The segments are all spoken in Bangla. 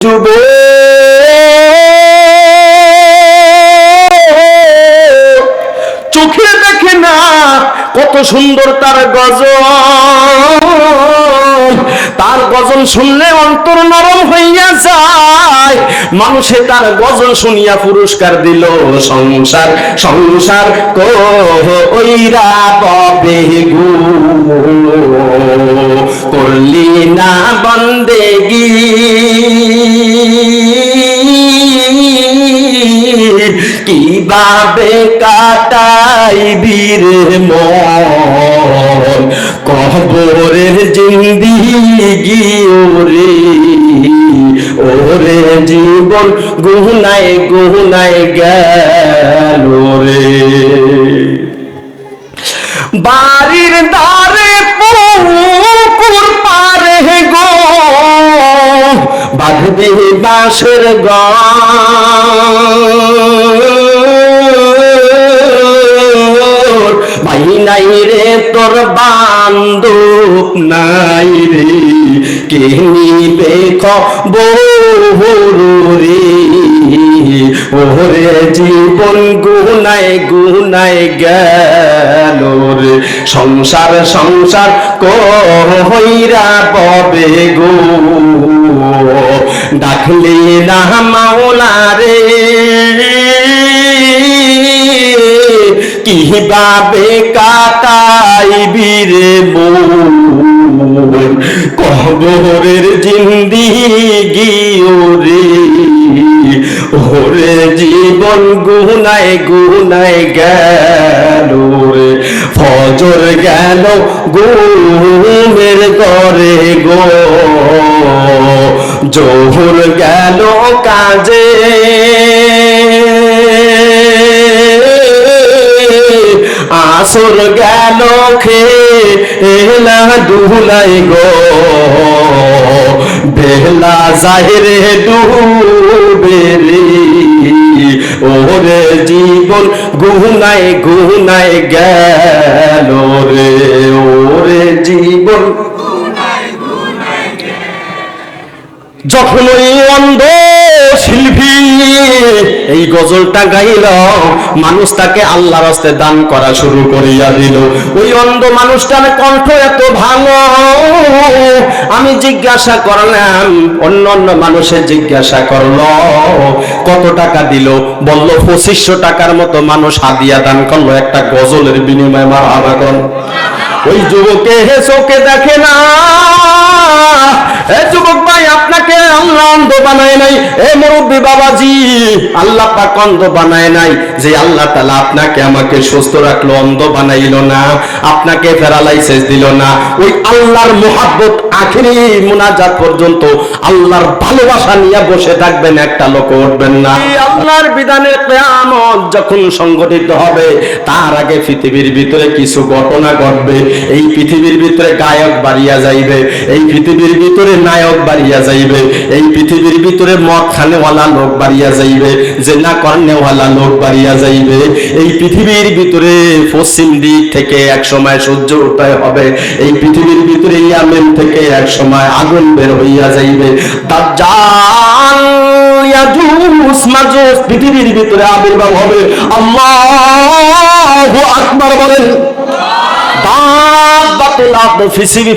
ডুবে চোখে দেখে না কত সুন্দর তার গজল শুনলে অন্তর নরম হইয়া যায়। মানুষে তার গজল শুনিয়া পুরস্কার দিল, সংসার সংসার কইরা ববে গো করলি না বন্দেগি, কিভাবে কাটাইবি রে মন কবরের জিন্দিগি ওরে ওরে জীবন গুনায় গুনায় গেল রে। বাড়ির দ্বারে পুকুর পারে গো বাঁধবে বাঁশের ঘর, ভাই নাই রে তোর বান্ধব নাই রে, কে নিবে খবর রে ওরে জীবন গুনায় গুনায় গেল রে। সংসার সংসার কইরা ববে গো ডাকলে না মাওলা রে, কিভাবে কাটাইবি রে মন কবরের জিন্দিগি ওরে ওরে জীবন গুনায় গুনায় গেল রে। ফজর গেল ঘুমের ঘরে গো, জোহর গেল কাজে, আসর গেল খেলা দুলাই গো, বেলা যাইরে ডুবে রে ওরে জীবন গুনায় গুনায় গেল রে ওরে জীবন। যখন ওই অন্ধ শিল্পী এই গজলটা গাইল, মানুষ তাকে আল্লাহর রাস্তায় দান করা শুরু করিয়া দিল। ওই অন্ধ মানুষটার কণ্ঠ এত ভালো, আমি জিজ্ঞাসা করলাম, অন্য অন্য মানুষের জিজ্ঞাসা করলো কত টাকা দিল, বলল 2500 টাকার মতো মানুষ হাদিয়া দান করলো একটা গজলের বিনিময়ে। মারহাবা কর। ওই যুবকে চোখে দেখে না, এ যুবক ভাই আপনাকে আল্লাহ অন্ধ বানায় নাই, এ মুরব্বী বাবাজি আল্লাহ পাক অন্ধ বানায় নাই, যে আল্লাহ তাআলা আপনাকে আমাকে সুস্থ রাখলো অন্ধ বানাইলো না, আপনাকে প্যারালাইসিস দিল না। ওই আল্লাহর মুহাব্বত আখিরি মুনাজাত পর্যন্ত আল্লাহর ভালোবাসা নিয়ে বসে থাকবেন, একটা লোক উঠবেন না। আল্লাহর বিধানের কিয়ামত যখন সংগঠিত হবে, তার আগে পৃথিবীর ভিতরে কিছু ঘটনা ঘটবে। এই পৃথিবীর ভিতরে গায়ক বাড়িয়া যাইবে, এই পৃথিবীর ভিতরে নায়ক বাড়িয়া যাইবে, এই পৃথিবীর ভিতরে মদ খানেওয়ালা লোক বাড়িয়া যাইবে, জেনা করনেওয়ালা লোক বাড়িয়া যাইবে। এই পৃথিবীর ভিতরে পশ্চিম দিক থেকে এক সময় সূর্য উদয় হবে, এই পৃথিবীর ভিতরে ইয়ামেন থেকে এক সময় আগুন বের হইয়া যাইবে। দাজ্জাল ইয়াজুজ মাজুজ পৃথিবীর ভিতরে আবির্ভাব হবে। আল্লাহু আকবার বলেন।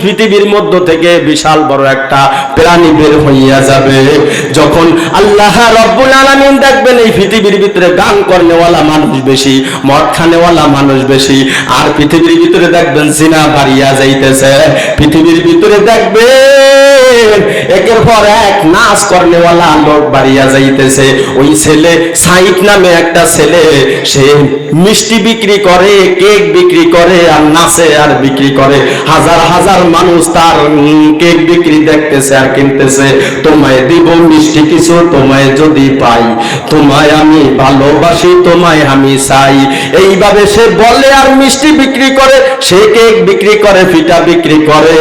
পৃথিবীর মধ্য থেকে বিশাল বড় একটা প্রাণী বের হইয়া যাবে। যখন আল্লাহ রব্বুল আলামিন দেখবেন এই পৃথিবীর ভিতরে গান করনেওয়ালা মানুষ বেশি, মদ খানেওয়ালা মানুষ বেশি, আর পৃথিবীর ভিতরে দেখবেন জিনা বাড়িয়া যাইতেছে, পৃথিবীর ভিতরে দেখবেন একের পর এক নাচ করনেওয়ালা লোক বাড়িয়া যাইতেছে। ওই ছেলে সাইদ নামে একটা ছেলে, সে মিষ্টি বিক্রি করে, কেক বিক্রি করে, আর নাচে আর বিক্রি করে। হাজার হাজার মানুষ তার কেক বিক্রি দেখতেছে আর কিনতেছে। তোমায় দিব মিষ্টি কিছু, তোমায় যদি পাই, তোমায় আমি ভালোবাসি, তোমায় আমি চাই। এইভাবে সে বলে আর মিষ্টি বিক্রি করে, সে কেক বিক্রি করে, পিঠা বিক্রি করে,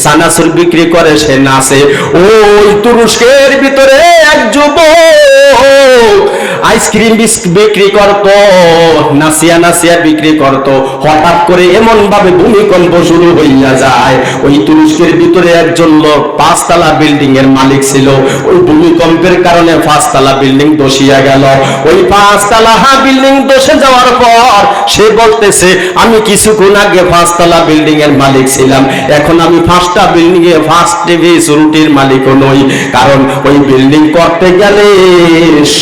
চানাচুর বিক্রি করে, সে নাচে। ওই তুরস্কের ভিতরে এক যুবক আইসক্রিম বিক্রি করত, নাসিয়া নাসিয়া বিক্রি করত। হঠাৎ করে এমন ভাবে ভূমিকম্প শুরু হইয়া যায়। ওই তুরস্কের ভিতরে একজন লোক 5 তলা বিল্ডিং এর মালিক ছিল। ওই ভূমিকম্পের কারণে 5 তলা বিল্ডিং ধসিয়া গেল। ওই 5 তলা বিল্ডিং ধসে যাওয়ার পর সে বলতেছে, আমি কিছুক্ষণ আগে 5 তলা বিল্ডিং এর মালিক ছিলাম, এখন আমি 5টা বিল্ডিং এ ফার্স্ট রুটির মালিকও নই। কারণ ওই বিল্ডিং করতে গেলে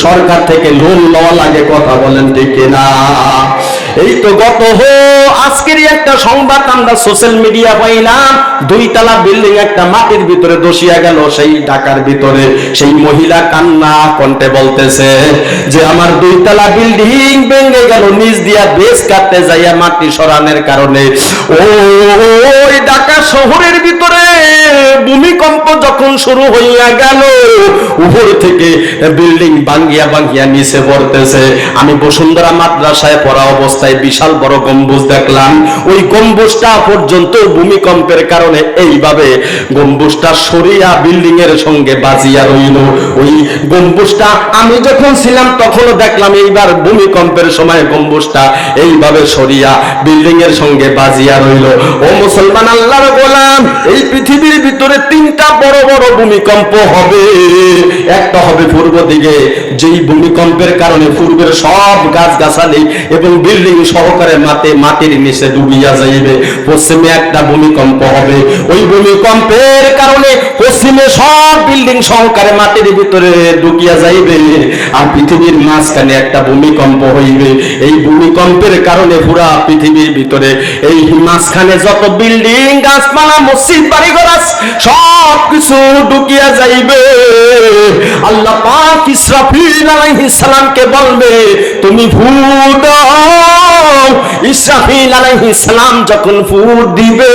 সরকার থেকে লোন নেওয়া লাগে। কথা বলেন ঠিক না? এই তো আজকেরই একটা সংবাদ আমরা সোশ্যাল মিডিয়া পাইলাম, 2 তলা বিল্ডিং একটা মাটির ভিতরে ধসিয়া গেল। সেই ঢাকার ভিতরে সেই মহিলা কান্না কণ্ঠে বলতেছে যে আমার 2 তলা বিল্ডিং ভেঙে গেল, নিচ দিয়া বেস কাটতে যাইয়া মাটি সরানোর কারণে। ওই ঢাকা শহরের ভিতরে ভূমিকম্প যখন শুরু হইয়া গেল, উপর থেকে বিল্ডিং ভাঙ্গিয়া ভাঙ্গিয়া নিচে পড়তেছে। আমি বসুন্ধরা মাদ্রাসায় পড়া অবস্থায় বিশাল বড় গম্বুজ দেখলাম। ওই গম্বুজটা পর্যন্ত ভূমিকম্পের কারণে এইভাবে গম্বুজটা সরিয়া বিল্ডিং এর সঙ্গে বাজিয়া রইল। ওই গম্বুজটা আমি যখন ছিলাম তখনও দেখলাম এইবার ভূমিকম্পের সময় গম্বুজটা এইভাবে সরিয়া বিল্ডিং এর সঙ্গে বাজিয়া রইল। ও মুসলমান আল্লাহর গোলাম, এই পৃথিবীর ভিতরে 3টা বড় বড় ভূমিকম্প হবে। একটা হবে পূর্ব দিকে, যেই ভূমিকম্পের কারণে পূর্বের সব গাছগাছালি এবং বিল্ডিং সহকারে মাটির নিচে ডুবিয়া যাইবে। পশ্চিমে একটা ভূমিকম্প হবে, ওই ভূমিকম্পের কারণে পশ্চিমে সব বিল্ডিং সহকারে মাটির ভিতরে ঢুকিয়া যাইবে। আর পৃথিবীর মাঝখানে একটা ভূমিকম্প হইবে। এই ভূমিকম্পের কারণে পুরা পৃথিবীর ভিতরে এই মাঝখানে যত বিল্ডিং, গাছপালা, মসজিদ, বাড়িঘর সব কিছু ঢুকিয়া যাইবে। আল্লাহ পাক ইসরাফিল আলাইহিস সালামকে বলবে, তুমি ফু দাও। ইসরাফিল আলাইহিস সালাম যখন ফু দিবে,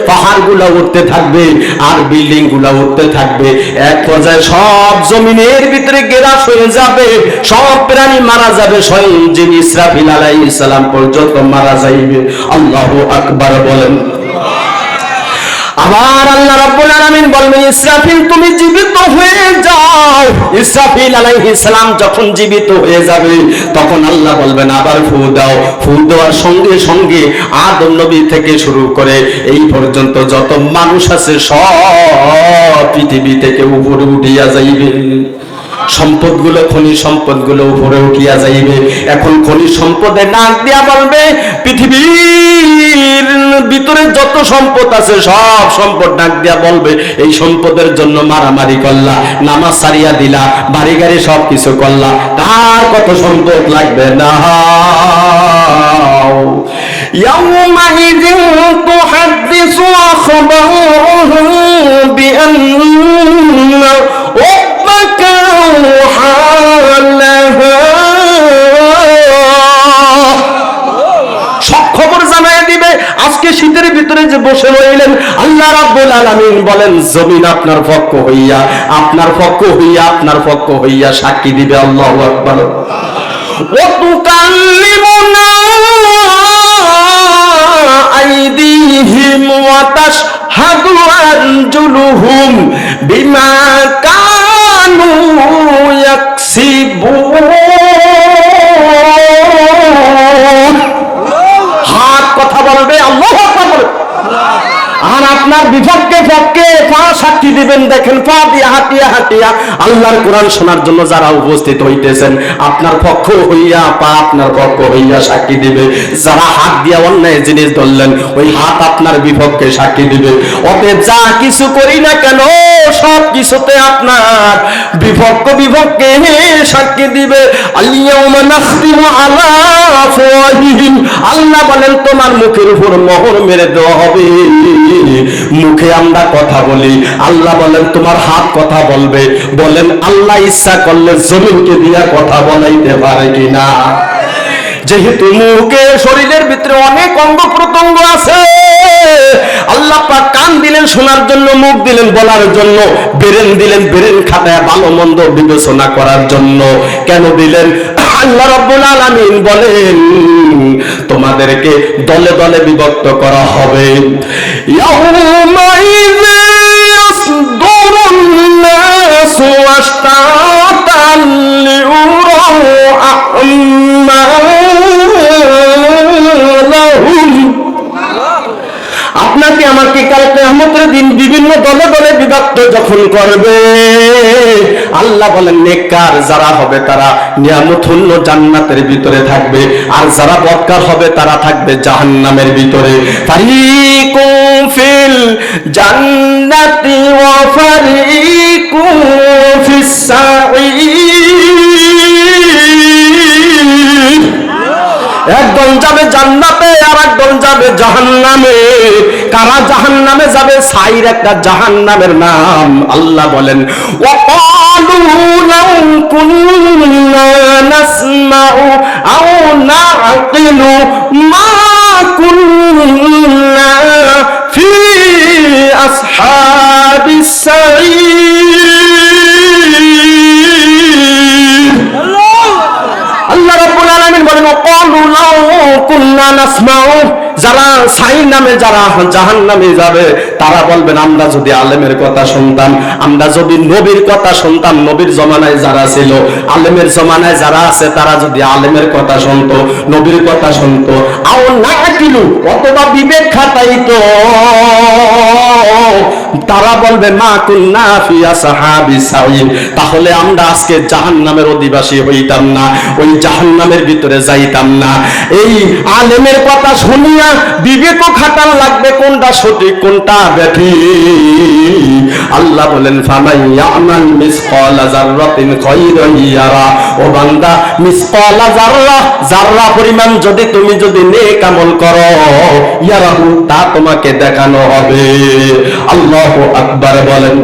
পাহাড় গুলা উঠতে থাকবে আর বিল্ডিং গুলা উঠতে থাকবে। এক পর্যায়ে সব জমিনের ভিতরে গ্রাস হয়ে যাবে, সব প্রাণী মারা যাবে, স্বয়ং যিনি ইসরাফিল আলাইহিস সালাম পর্যন্ত মারা যাইবে। আল্লাহু আকবার বলেন। আবার আল্লাহ রাব্বুল আলামিন বলবেন, ইসরাফিল তুমি জীবিত হয়ে যাও। ইসরাফিল আলাইহিস সালাম যখন জীবিত হয়ে যাবে, তখন আল্লাহ বলবেন আবার ফু দাও। ফু দেওয়ার সঙ্গে সঙ্গে আদম নবী থেকে শুরু করে এই পর্যন্ত যত মানুষ আছে সব পৃথিবী থেকে উপরে উঠিয়া যাইবে। সম্পদগুলো, খনিজ সম্পদগুলো উপরে উঠিয়া যাইবে। এখন খনিজ সম্পদে ডাক দিয়া বলবে, পৃথিবীর ভিতরে যত সম্পদ আছে সব সম্পদ ডাক দিয়া বলবে, এই সম্পদের জন্য মারামারি করলা, নামাজ ছাড়িয়া দিলা, বাড়ি গাড়ি সব কিছু করলা, তার কত সম্পদ লাগবে না। يومئذ تحدث أخبارهم بأن ربك أوحى لها। সব খবর জানাই দিবে। আজকে শীতের ভিতরে যে বসে রইলেন, আল্লাহ রাব্বুল আলামিন বলেন জমিন আপনার পক্ষ হইয়া, আপনার পক্ষ হইয়া, আপনার পক্ষ হইয়া সাক্ষী দিবে। আল্লাহু আকবার। وتكلمنا أيديهم وتشهد أرجلهم بما كانوا يكسبون। হাত কথা বলবে, আল্লাহু আকবার বলে। আর আপনার বিপক্ষে পক্ষে পা সাক্ষী দিবেন। দেখেন, পা দিয়া হাঁটিয়া হাঁটিয়া আল্লাহর কোরআন শোনার জন্য যারা উপস্থিত হইতেছেন, আপনার পক্ষ হইয়া পা আপনার পক্ষ হইয়া সাক্ষী দিবে। যারা হাত দিয়া অন্যায় জিনিস ধরলেন, ওই হাত আপনার বিপক্ষে সাক্ষী দিবে। অতএব যা কিছু করি না কেন সব কিছুতে আপনার বিপক্ষে সাক্ষী দিবে। আল-ইয়াউমা নাখতিমু আলা আফওয়াহিহিম, আল্লাহ বলেন তোমার মুখের উপর মোহর মেরে দেওয়া হবে। মুখে আমরা কথা বলি, আল্লাহ বলেন তোমার হাত কথা বলবে। বলেন আল্লাহ ইচ্ছা করলে জমিনকে দিয়া কথা বলাইতে পারে কিনা? যেহেতু মুখে, শরীরের ভিতরে অনেক অঙ্গ প্রত্যঙ্গ আছে, আল্লাহ পাক কান দিলেন শোনার জন্য, মুখ দিলেন বলার জন্য, ব্রেন দিলেন ব্রেন খাটায় ভালো মন্দ বিবেচনা করার জন্য। কেন দিলেন? আল্লাহ রাব্বুল আলামিন বলেন তোমাদেরকে দলে দলে বিভক্ত করা হবে। ইয়াউমাইযা ইয়াসদুরুন নাসু আশতাতান আমাকে কাল কিয়ামতের দিন বিভিন্ন দলে দলে বিভক্ত যখন করবে, আল্লাহ বলেন নেককার যারা হবে তারা নিয়ামতুল্লাহ জান্নাতের ভিতরে থাকবে, আর যারা বদকার হবে তারা থাকবে জাহান্নামের ভিতরে। ফারিকুম ফিল জান্নাতি ওয়া ফারিকুম ফিস সাঈর। একদল যাবে জান্নাতে আর একদল যাবে জাহান্নামে। কারা জাহান্নামে যাবে? সাইর একটা জাহান্নামের নাম। আল্লাহ বলেন ওয়াকালু লাউ কুন্না নাসমাউ আও নাআকিলু মা কুন্না ফি আসহাবিস সাঈর। আল্লাহ রাব্বুল আলামিন বলেন ওয়াকালু লাউ কুন্না নাসমাউ, যারা সাইর নামে যারা জাহান্নামে যাবে তারা বলবেন আমরা যদি আলেমের কথা শুনতাম, আমরা যদি নবীর কথা শুনতাম, নবীর জমানায় যারা ছিল, আলেমের জমানায় যারা আছে তারা যদি আলেমের কথা শুনতো, নবীর কথা শুনতো, আও নাকিলু অথবা বিবেক খাটাইতো, তারা বলবে মা কুন্না ফি আসহাবিস সাঈর, তাহলে আমরা আজকে জাহান্নামের অধিবাসী হইতাম না, ওই জাহান্নামের ভিতরে যাইতাম না। এই আলেমের কথা শুনিয়া বিবেকও খাটান লাগবে কোনটা সঠিক কোনটা বেঠিক। আল্লাহ বলেন ফামান ইয়ামাল মিসকালা যাররাতিন খায়রান ইয়ারা, ও বান্দা মিসকালা যাররা, যাররা পরিমাণ যদি তুমি যদি নেক আমল করো, ইয়ারাহু তা তোমাকে দেখানো হবে। আল্লাহু আকবার বলেন।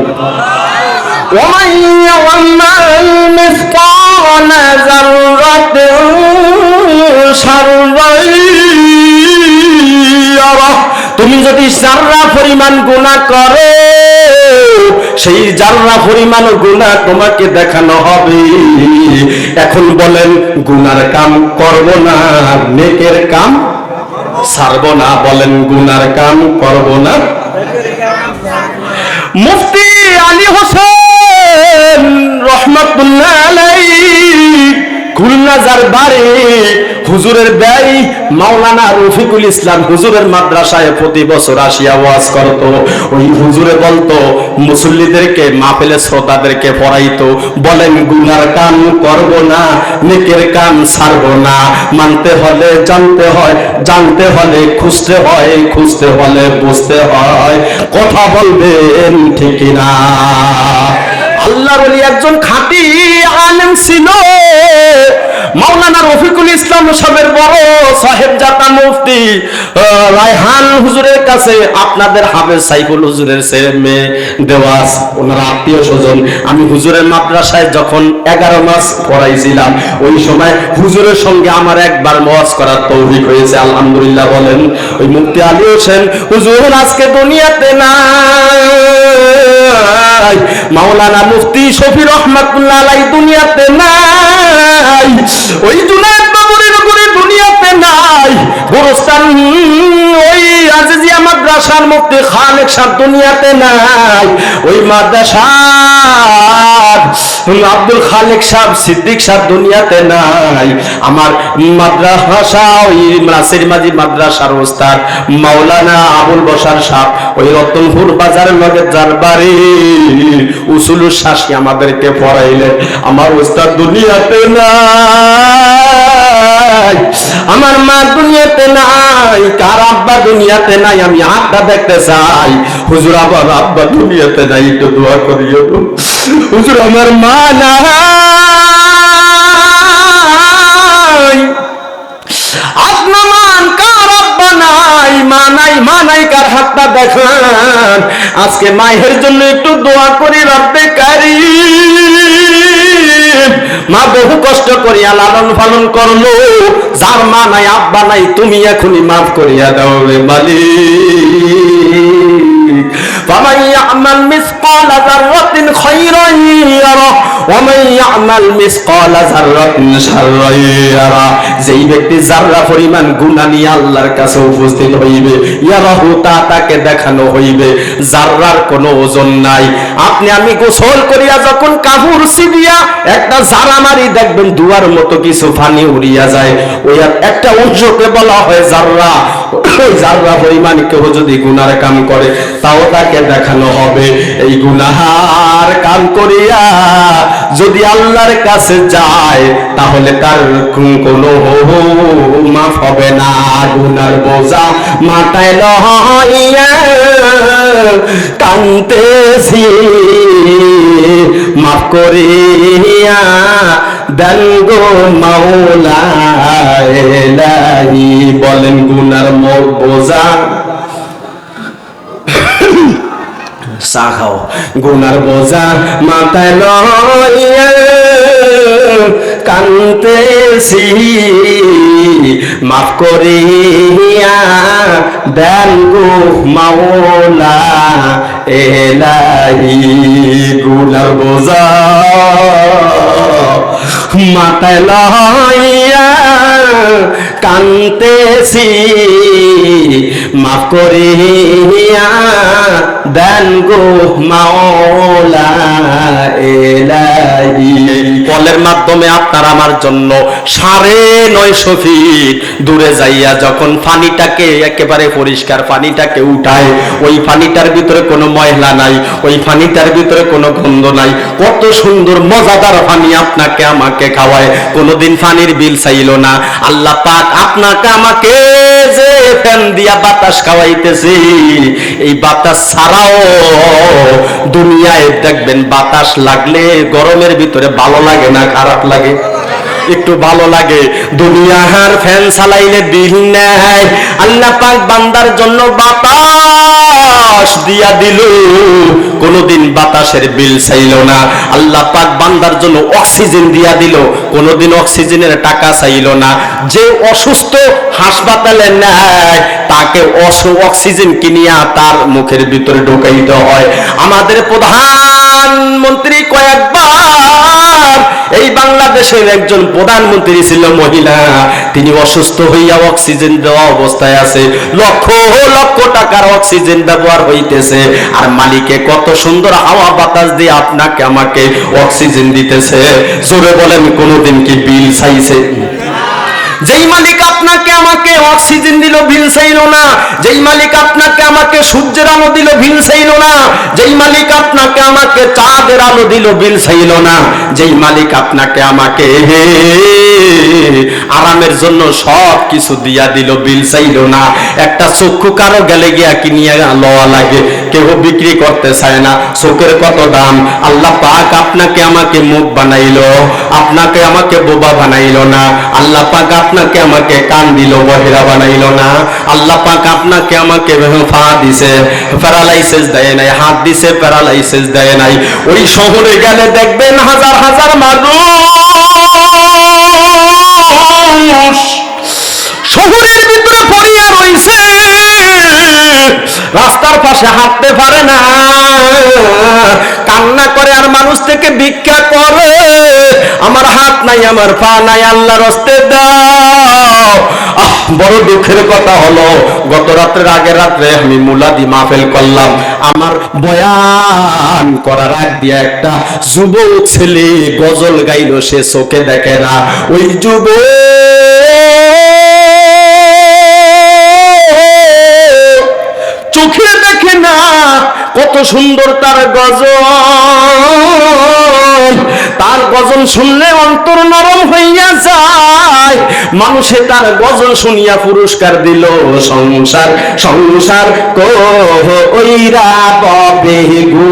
ওয়ামান ইয়ামাল মিসকালা যাররাতিন শাররান ইয়ারা, তুমি যদি জাররা পরিমাণ গুনাহ করো, সেই জাররা পরিমাণ গুনাহ তোমাকে দেখানো হবে। এখন বলেন গুনার কাম করব না, নেকের কাম ছাড়ব না। বলেন গুনার কাম করব না। মুফতি আলী হোসেন রহমাতুল্লাহ আলাইহি খুলনা যারবারে হুজুরের ব্যয় মাওলানা রফিকুল ইসলাম হুজুরের মাদ্রাসায় প্রতি বছর আসিয়া ওয়াজ করত। ওই হুজুরে বলতো মুসল্লিদেরকে, মাহফিলে শ্রোতাদেরকে পড়াইতো, বলেন গুনার কাম করব না, নেকের কাম ছাড়ব না। মানতে হলে জানতে হয়, জানতে হলে খুঁজতে হয়, খুঁজতে হলে বুঝতে হয়। কথা বলবেন ঠিক না? আল্লাহর ওলি একজন খাঁটি আলেম ছিল, মাওলানা রফিকুল ইসলাম সাহেবের বড় সাহেব জাতা মুফতি রায়হান হুজুরের কাছে আপনাদের হাফেজ সাইফুল হুজুরের ছেলে মেয়ে দেওয়াস, ওনার আত্মীয় স্বজন। আমি হুজুরের মাদ্রাসায় যখন 11 মাস পড়াইছিলাম, ওই সময় হুজুরের সঙ্গে আমার একবার ওয়াজ করার তৌফিক হয়েছে, আলহামদুলিল্লাহ বলেন। ওই মুফতি আলী হোসেন হুজুর আজকে দুনিয়াতে নাই, মাওলানা মুফতি শফি রহমাতুল্লাহ আলাইহি দুনিয়াতে নাই, ওই জুনায়েদ বাবুরির উপরে দুনিয়াতে নাই, গোরস্তান ওই আজিজিয়া মাদ্রাসার মুফতি খালেক সাহেব দুনিয়াতে নাই, ওই মাদ্রাসার আব্দুল খালেক সাহেব সিদ্দিক সাহেব দুনিয়াতে নাই, আমার মাদ্রাসা ওই নাসির মাঝি মাদ্রাসার ওস্তাদ মাওলানা আবুল বশার সাহেব ওই রতনপুর বাজারের লগে যারবারে উসুলুস শাসি আমাদেরকে পড়াইলেন, আমার ওস্তাদ দুনিয়াতে নাই, আমার মা দুনিয়াতে নাই, কার আব্বা দুনিয়াতে নাই, আমি আব্বা দেখতে চাই। হুজুর আমার আব্বা দুনিয়াতে নাই, একটু দোয়া করিও হুজুর, আমার মা নাই, আপনার মান কার আব্বা নাই, মা নাই, মা নাই কার হাতটা দেখান। আজকে মায়ের জন্য একটু দোয়া করি, রব্বে কারীম, মা বহু কষ্ট করিয়া লালন পালন করলো, যার মা নাই আব্বা নাই তুমি এখনই মাফ করিয়া দাও রে মালিক। ফামান ইয়ামাল মিসকালা যাররাতিন খায়রান ইয়ারা ওয়া মান ইয়ামাল মিসকালা যাররাতিন শাররান ইয়ারা, যেই ব্যক্তি যাররা পরিমাণ গুনাহ নিয়ে আল্লাহর কাছে উপস্থিত হইবে, ইয়ারাহু তাকে দেখানো হইবে। যাররার কোনো ওজন নাই। আপনি আমি গোসল করিয়া যখন কাপড় ছিড়িয়া একটা জারা মারি, দেখবেন দুয়ার মতো কিছু পানি উড়িয়া যায়, ওই একটা অংশকে বলা হয় যাররা। ওই যাররা পরিমাণ কেউ যদি গুনার কাম করে তাও তাকে দেখানো হবে। এই গুনাহার কাম করিয়া যদি আল্লাহর কাছে যায় তাহলে তার কোনো মাফ হবে না। গুনার বোঝা মাথায় লইয়া কান্দেছি, মাফ করিয়া দেন গো মাওলা ইলাহি। বলেন গুনার বোঝা চা খাও, গুনার বোঝা মাথায় লইয়া কান্দেছি, মাফ করিয়া দেন গো মাওলা ইলাহি। গুনার বোঝা মাথায় লইয়া কান্দেছি, মাফ করিয়া দেন গো মাওলা ইলাহি। কলের মাধ্যমে আপনার আমার জন্য 950 ফিট দূরে যাইয়া যখন পানিটাকে একেবারে পরিষ্কার পানিটাকে উঠায়, ওই পানিটার ভিতরে কোনো ময়লা নাই, ওই পানিটার ভিতরে কোনো গন্ধ নাই, কত সুন্দর মজাদার পানি আপনাকে আমাকে খাওয়ায়, কোনোদিন পানির বিল চাইল না। আল্লাহ পাক আপনাকে আমাকে যে ফ্যান দিয়া বাতাস খাওয়াইতেছি, এই বাতাস ছাড়াও দুনিয়ায় দেখবেন বাতাস লাগলে গরমের ভিতরে ভালো লাগে না খারাপ লাগে? একটু ভালো লাগে। দুনিয়ার ফ্যান চালাইলে বিল নেয়, আল্লাহ পাক বান্দার জন্য বাতাস দিয়া দিল, কোনদিন বাতাসের বিল চাইল না। আল্লাহ পাক বান্দার জন্য অক্সিজেন দিয়া দিল, কোনদিন অক্সিজেনের টাকা চাইল না। যে অসুস্থ হাসপাতালে নেয় তাকে অক্সিজেন কিনিয়া তার মুখের ভিতরে ঢোকাইতে হয়। আমাদের প্রধানমন্ত্রী কয়েকবার, এই বাংলাদেশের একজন প্রধানমন্ত্রী ছিল মহিলা, তিনি অসুস্থ হইয়া অক্সিজেন দেওয়া অবস্থায় আছে, লক্ষ লক্ষ টাকার অক্সিজেন ব্যবহার হইতেছে, আর মালিকে কত সুন্দর হাওয়া বাতাস দিয়ে আপনাকে আমাকে অক্সিজেন দিতেছে। জোরে বলেন কোনদিন কি বিল চাইছে? যেই মালিক আপনাকে আমাকে অক্সিজেন দিল বিল চাইল না, যেই মালিক আপনাকে আমাকে সূর্যের আলো দিল বিল চাইল না, যেই মালিক আপনাকে আমাকে চাঁদের আলো দিল বিল চাইল না, যেই মালিক আপনাকে আমাকে আরামের জন্য সব কিছু দিয়া দিল বিল চাইল না। একটা চক্ষু কারো গেলে গিয়া কিনিয়া লওয়া লাগে, কেউ বিক্রি করতে চায় না। চোখের কত দাম। আল্লাহ পাক আপনাকে আমাকে মুখ বানাইলো, আপনাকে আমাকে বোবা বানাইলো না। আল্লাহ পাক আপনাকে আমাকে কান দিল, বহিরা বানাইলো না। আল্লাহ পাক আপনাকে আমাকে পা দিছে, প্যারালাইসিস দেয় নাই, হাত দিছে, প্যারালাইসিস দেয় নাই। ওই শহরে গেলে দেখবেন হাজার হাজার মানুষ শহরের ভিতরে পড়িয়া রইছে, রাস্তার পাশে হাঁটতে পারে না, কান্না করে আর মানুষ থেকে ভিক্ষা করে, আমার হাত নাই, আমার পা নাই, আল্লাহর রাস্তে দাও। বড় দুঃখের কথা হলো, গত রাত্রের আগের রাত্রে আমি মুলাদি মাহফিল করলাম, আমার বয়ান করার আগ দিয়ে একটা যুবক ছেলে গজল গাইল, সে চোখে দেখে না। ওই যুবক চোখে দেখে না, কত সুন্দর তার গজল, তার গজল শুনলে অন্তর নরম হইয়া যায়। মানুষে তার গজল শুনিয়া পুরস্কার দিল, সংসার সংসার কইরা ববে গো,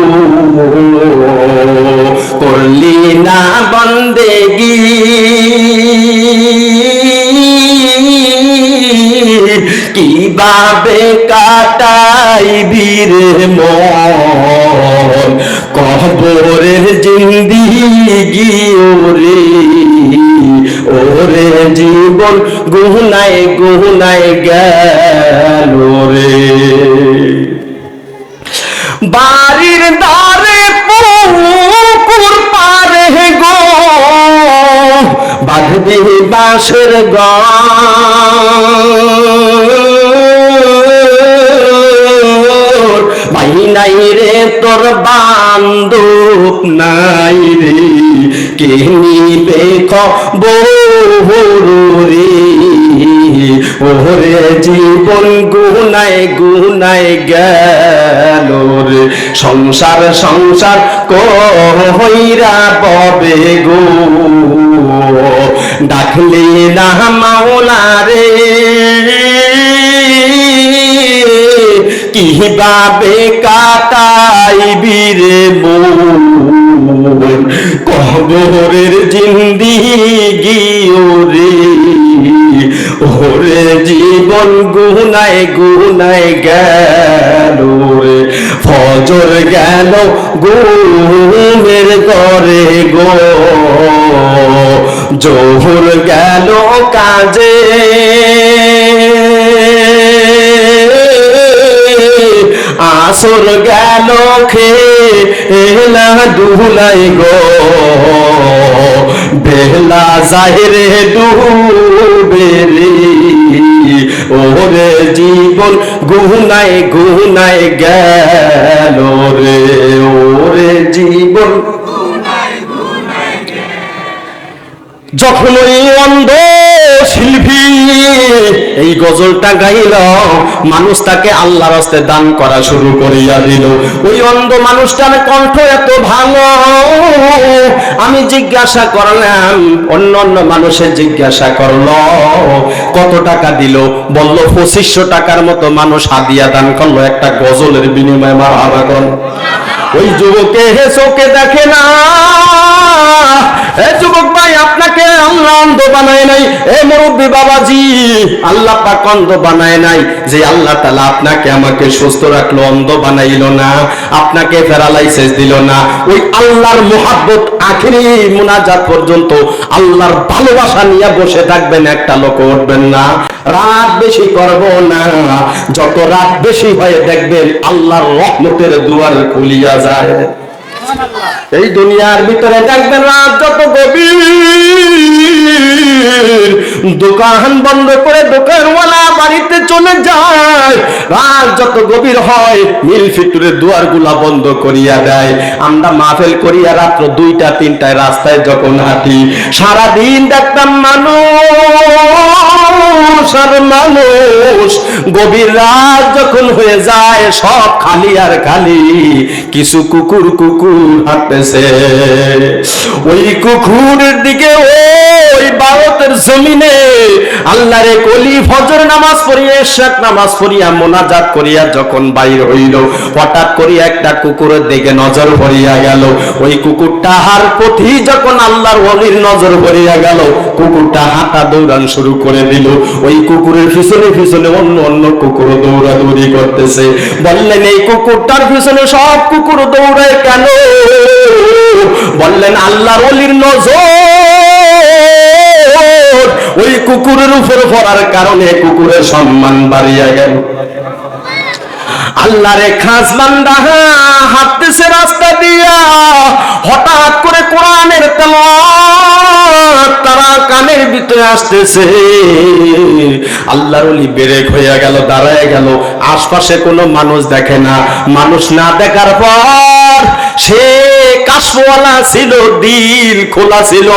করলি না বন্দেগি, কিভাবে কাটাইবি রে মন কবরের জিন্দিগি, ওরে ওরে জীবন গুনায় গুনায় গেল রে। বাড়ির দ্বারে পুকুর পারে আকাশের ঘর ভাই নাই রে তোর বান্ধব নাই রে কে নিবে খবর রে ওরে জীবন গুনায় গুনায় গেল রে সংসার সংসার কইরা ববে গো ডাকলে না মাওলা রে কিভাবে কাটাইবি রে মন কবরের জিন্দিগি ওরে ওরে জীবন গুনায় গুনায় গেল রে ফজর গেল ঘুমের ঘরে গো জোহর গেল কাজে আসর গেল খেলা দুলাই গো বেলা জাহিরে ডুবে রে ওরে জীবন গুনায় গুনায় গেল রে ওরে জীবন যখন ওই অন্ধ শিল্পী এই গজলটা গাইল মানুষ তাকে আল্লাহর রাস্তে দান করা শুরু করিয়া দিল ওই অন্ধ মানুষটার কণ্ঠ এত ভালো আমি জিজ্ঞাসা করলাম অন্য অন্য মানুষের জিজ্ঞাসা করলো কত টাকা দিল বলল 2500 টাকার মতো মানুষ হাদিয়া দান করলো একটা গজলের বিনিময়ে মারহাবা কর ওই যুবকে চোখে দেখে না যুবক ভাই আপনাকে আল্লাহ অন্ধ বানায় নাই মুরব্বী বাবাজি আল্লাহ পাক অন্ধ বানায় নাই যে আল্লাহ তাআলা আপনাকে আমাকে সুস্থ রাখলো অন্ধ বানাইলো না আপনাকে প্যারালাইসিস দিল না ওই আল্লাহর মুহাব্বত আখিরি মুনাজাত পর্যন্ত আল্লাহর ভালোবাসা নিয়ে বসে থাকবেন একটা লোক উঠবেন না রাত বেশি করব না যত রাত বেশি হয় দেখবেন আল্লাহর রহমতের দুয়ার খুলিয়া যায় এই দুনিয়ার ভিতরে দেখবেন রাত যত গভীর দোকান বন্ধ করে দোকানওয়ালা বাড়িতে চলে যায় রাত যত গভীর হয় মিল ফিটুরের দুয়ারগুলা বন্ধ করিয়া দেয় আমরা মাহফিল করিয়া রাত্র 2টা 3টায় রাস্তায় যখন হাঁটি সারাদিন দেখতাম মানুষ আর মানুষ গভীর রাত যখন হয়ে যায় সব খালি আর খালি কিছু কুকুর হাঁটতেছে ওই কুকুরের দিকে ওই ভারতের জমিনে আল্লাহরে কলি ফজর নামাজ পড়িয়া ইশাক নামাজ পড়িয়া মোনাজাত করিয়া যখন বাইর হইল হঠাৎ করে একটা কুকুরের দিকে নজর পড়িয়া গেল ওই কুকুরটা হার পথি যখন আল্লাহর ওলির নজর পড়িয়া গেল কুকুরটা হাঁটা দৌড়ান শুরু করে দিল ওই কুকুরের পিছনে পিছনে অন্য অন্য কুকুর দৌড়াদৌড়ি করতেছে বললেন এই কুকুরটার পিছনে সব কুকুর দৌড়ায় কেন বললেন আল্লাহর ওলির নজর ওই কুকুরের উপর পড়ার কারণে কুকুরের সম্মান বাড়িয়া গেল আল্লাহরে খাস বান্দা হাঁটতেছে রাস্তা দিয়া হঠাৎ করে কোরআনের তেলাওয়াত তারা কানের ভিতরে আসতেছে আল্লাহর ওলি ব্রেক হইয়া গেল দাঁড়ায় গেল আশপাশে কোনো মানুষ দেখে না মানুষ না দেখার পর সে কাশওয়ালা ছিল দিল খোলা ছিল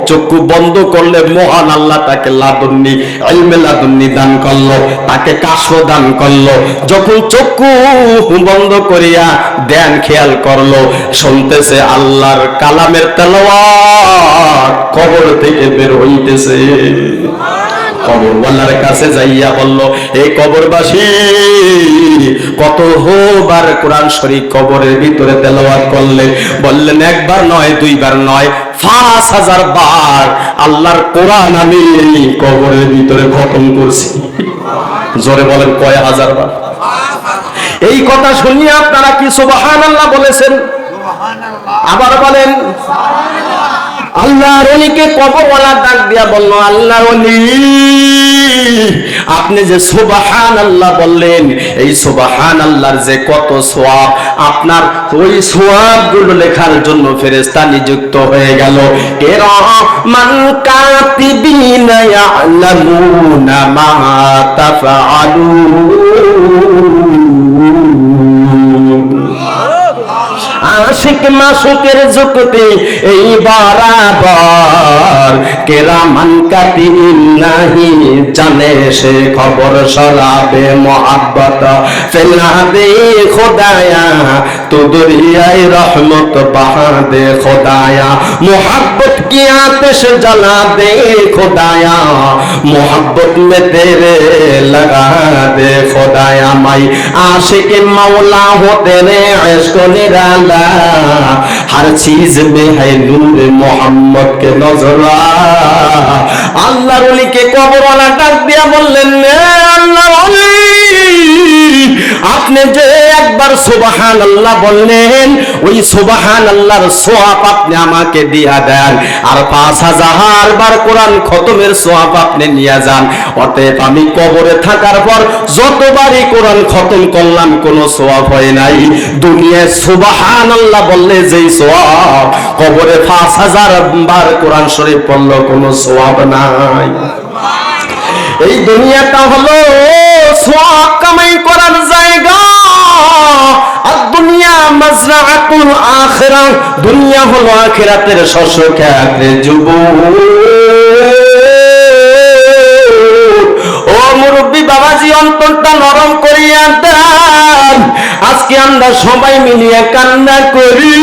চক্ষু বন্ধ করলে মহান আল্লাহ তাকে লাদুন্নি ইলমে লাদুন্নি দান করলো তাকে কাশফ দান করলো যখন চক্ষু বন্ধ করিয়া ধ্যান খেয়াল করলো শুনতেছে আল্লাহর কালামের তেলাওয়াত কবর থেকে বের হইতেছে কবরওয়ালার কাছে যাইয়া বলল এই কবরবাসী কত বার কোরআন শরীফ কবরের ভিতরে তেলাওয়াত করলে বললেন একবার নয় দুইবার নয় 5000 বার আল্লাহর কোরআন আমি কবরের ভিতরে খতম করছি জোরে বলেন কয় হাজার বার এই কথা শুনিয়ে আপনারা কি সুবহানাল্লাহ বলেছেন আবার বলেন আল্লাহর ওলিকে কবরওয়ালা ডাক দিয়া বলল আল্লাহর ওলি আপনি যে সুবহানাল্লাহ বললেন, এই সুবহানাল্লাহর যে কত সওয়াব, আপনার ওই সওয়াবগুলো লেখার জন্য ফেরেশতা নিযুক্ত হয়ে গেল। কিরামান কাতিবিনা ইয়ালামুনা মা তাফআলুন। আশিক মাসুকের জগতে এই বরাবর কেরামান কাতিবিন নাহি জানে সে খবর সরাবে মোহাব্বত ফেলা দে খোদায়া তো দরিয়ায় রহমত বহা দে খোদায়া मोहब्बत की आतिश जला दे खुदाया मोहब्बत में तेरे लगा दे खुदाया माई आशिक मौला हो तेरे इश्क निराला हर चीज में है नूर मोहम्मद के नजरा। अल्लाह वली के कब्र वाला डाक दिया बोललेन अल्लाह वली আপনি যে একবার সুবহানাল্লাহ বললেন, ওই সুবহানাল্লাহর সওয়াব আপনি আমাকে দিয়া দেন, আর 5000 বার কোরআন খতমের সওয়াব আপনি নিয়ে যান। অতএব আমি কবরে থাকার পর যতবারই কোরআন খতম করলাম কোনো সওয়াব হয় নাই। দুনিয়ায় সুবহানাল্লাহ বললে যেই সওয়াব, কবরে 5000 বার কোরআন শরীফ পড়লে কোনো সওয়াব নাই। এই দুনিয়াটা হলো সওয়াব কামাই করার জায়গা, আর দুনিয়া মাজরাআতুল আখিরাহ, দুনিয়া হলো আখিরাতের শস্য ক্ষেত্রে। যুবক ও মুরব্বী বাবাজি, অন্তরটা নরম করিয়া দেন। আজকে আমরা সবাই মিলিয়ে কান্না করি।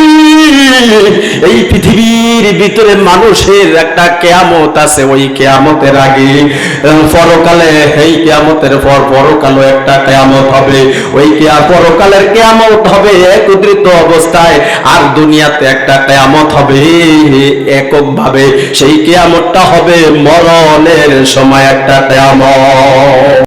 এই পৃথিবীর ভিতরে মানুষের একটা কিয়ামত আছে, ওই কিয়ামতের আগে পরকালে, এই কিয়ামতের পর পরকালে একটা কিয়ামত হবে। ওই পরকালের কিয়ামত হবে একত্রিত অবস্থায়, আর দুনিয়াতে একটা কিয়ামত হবে এককভাবে। সেই কিয়ামতটা হবে মরণের সময় একটা কিয়ামত।